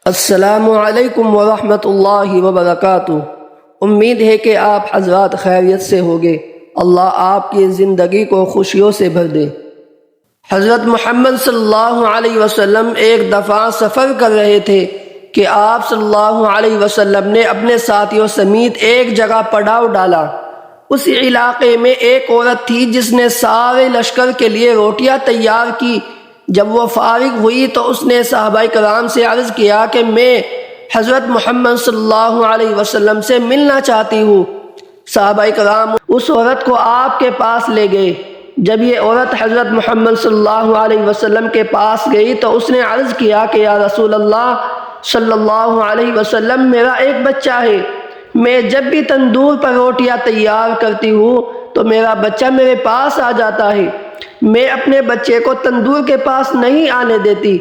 السلام علیکم ورحمۃ اللہ وبرکاتہ۔ امید ہے کہ آپ حضرات خیریت سے ہوگے۔ اللہ آپ کی زندگی کو خوشیوں سے بھر دے۔ حضرت محمد صلی اللہ علیہ وسلم ایک دفعہ سفر کر رہے تھے کہ آپ صلی اللہ علیہ وسلم نے اپنے ساتھیوں سمیت ایک جگہ پڑاؤ ڈالا۔ اس علاقے میں ایک عورت تھی جس نے سارے لشکر کے لیے روٹیاں تیار کی۔ جب وہ فارغ ہوئی تو اس نے صحابہ کرام سے عرض کیا کہ میں حضرت محمد صلی اللہ علیہ وسلم سے ملنا چاہتی ہوں۔ صحابہ کرام اس عورت کو آپ کے پاس لے گئے۔ جب یہ عورت حضرت محمد صلی اللہ علیہ وسلم کے پاس گئی تو اس نے عرض کیا کہ یا رسول اللہ صلی اللہ علیہ وسلم، میرا ایک بچہ ہے۔ میں جب بھی تندور پر روٹیاں تیار کرتی ہوں تو میرا بچہ میرے پاس آ جاتا ہے۔ میں اپنے بچے کو تندور کے پاس نہیں آنے دیتی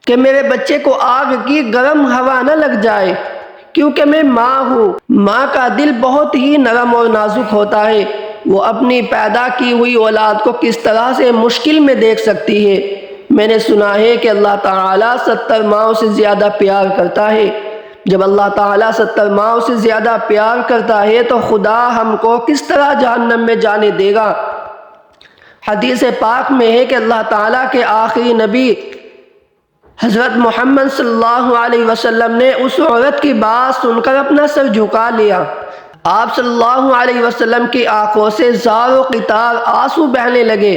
کہ میرے بچے کو آگ کی گرم ہوا نہ لگ جائے، کیونکہ میں ماں ہوں۔ ماں کا دل بہت ہی نرم اور نازک ہوتا ہے۔ وہ اپنی پیدا کی ہوئی اولاد کو کس طرح سے مشکل میں دیکھ سکتی ہے۔ میں نے سنا ہے کہ اللہ تعالیٰ 70 ماؤں سے زیادہ پیار کرتا ہے۔ جب اللہ تعالیٰ 70 ماؤں سے زیادہ پیار کرتا ہے تو خدا ہم کو کس طرح جہنم میں جانے دے گا۔ حدیث پاک میں ہے کہ اللہ تعالیٰ کے آخری نبی حضرت محمد صلی اللہ علیہ وسلم نے اس عورت کی بات سن کر اپنا سر جھکا لیا۔ آپ صلی اللہ علیہ وسلم کی آنکھوں سے زار و قطار آنسو بہنے لگے۔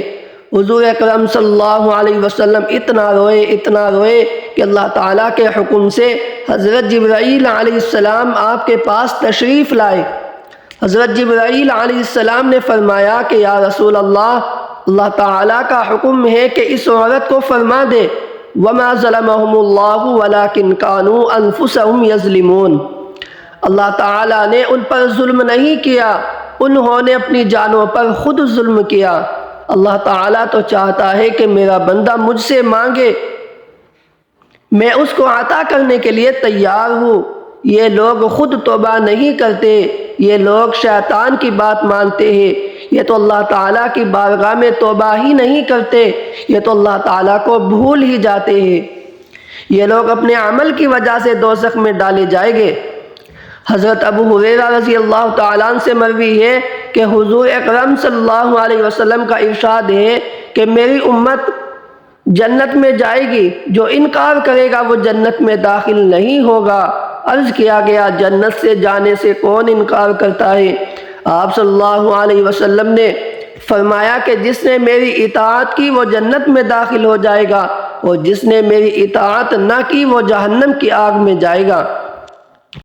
حضور اکرم صلی اللہ علیہ وسلم اتنا روئے کہ اللہ تعالیٰ کے حکم سے حضرت جبرائیل علیہ السلام آپ کے پاس تشریف لائے۔ حضرت جبرائیل علیہ السلام نے فرمایا کہ یا رسول اللہ، اللہ تعالیٰ کا حکم ہے کہ اس عورت کو فرما دے وَمَا ظَلَمَهُمُ اللَّهُ وَلَكِنْ كَانُوا أَنفُسَهُمْ يَظْلِمُونَ۔ اللہ تعالیٰ نے ان پر ظلم نہیں کیا، انہوں نے اپنی جانوں پر خود ظلم کیا۔ اللہ تعالیٰ تو چاہتا ہے کہ میرا بندہ مجھ سے مانگے، میں اس کو عطا کرنے کے لیے تیار ہوں۔ یہ لوگ خود توبہ نہیں کرتے، یہ لوگ شیطان کی بات مانتے ہیں، یہ تو اللہ تعالیٰ کی بارگاہ میں توبہ ہی نہیں کرتے، یہ تو اللہ تعالیٰ کو بھول ہی جاتے ہیں۔ یہ لوگ اپنے عمل کی وجہ سے دوزخ میں ڈالے جائیں گے۔ حضرت ابو ہریرہ رضی اللہ تعالیٰ عنہ سے مروی ہے کہ حضور اکرم صلی اللہ علیہ وسلم کا ارشاد ہے کہ میری امت جنت میں جائے گی، جو انکار کرے گا وہ جنت میں داخل نہیں ہوگا۔ عرض کیا گیا جنت سے جانے سے کون انکار کرتا ہے؟ آپ صلی اللہ علیہ وسلم نے فرمایا کہ جس نے میری اطاعت کی وہ جنت میں داخل ہو جائے گا، اور جس نے میری اطاعت نہ کی وہ جہنم کی آگ میں جائے گا۔